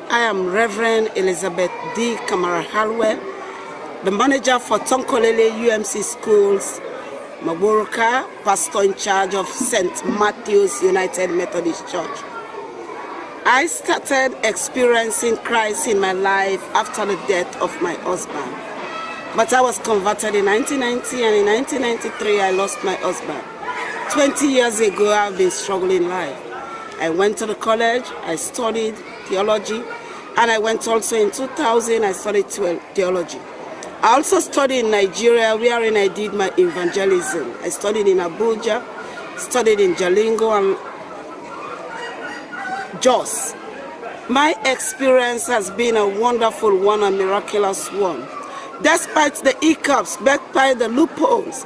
I am Reverend Elizabeth D. Kamara Hallowell, the manager for Tonkolele UMC Schools, Maburuka, pastor in charge of St. Matthew's United Methodist Church. I started experiencing Christ in my life after the death of my husband. But I was converted in 1990, and in 1993 I lost my husband. 20 years ago I've been struggling in life. I went to the college, I studied theology, and I went also in 2000, I studied theology. I also studied in Nigeria, wherein I did my evangelism. I studied in Abuja, studied in Jalingo and Jos. My experience has been a wonderful one, a miraculous one. Despite the hiccups, despite the loopholes,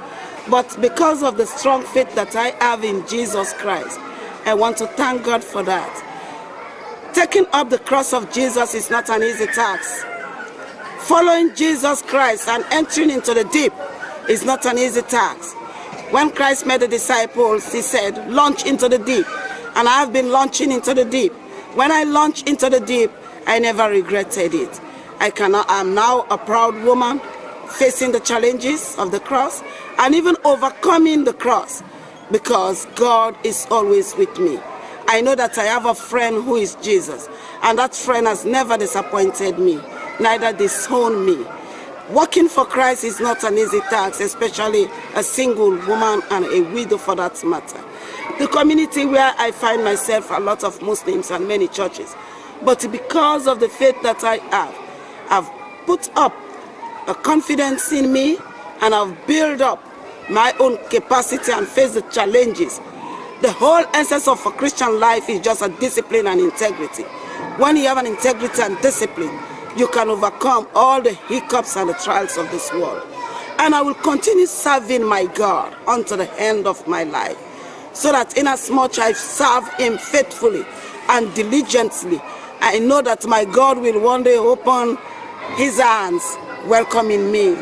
but because of the strong faith that I have in Jesus Christ, I want to thank God for that. Taking up the cross of Jesus is not an easy task. Following Jesus Christ and entering into the deep is not an easy task. When Christ made the disciples, he said, launch into the deep. And I have been launching into the deep. When I launched into the deep, I never regretted it. I'm now a proud woman facing the challenges of the cross and even overcoming the cross because God is always with me. I know that I have a friend who is Jesus, and that friend has never disappointed me, neither disowned me. Working for Christ is not an easy task, especially a single woman and a widow for that matter. The community where I find myself, a lot of Muslims and many churches, but because of the faith that I have, I've put up a confidence in me and I've built up my own capacity and face the challenges. The whole essence of a Christian life is just a discipline and integrity. When you have an integrity and discipline, you can overcome all the hiccups and the trials of this world. And I will continue serving my God unto the end of my life, so that inasmuch I serve him faithfully and diligently, I know that my God will one day open his hands welcoming me.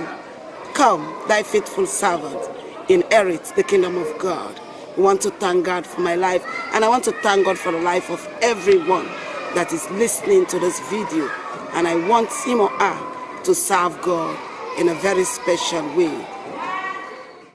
Come, thy faithful servant, inherit the kingdom of God. I want to thank God for my life, and I want to thank God for the life of everyone that is listening to this video. And I want him or her to serve God in a very special way.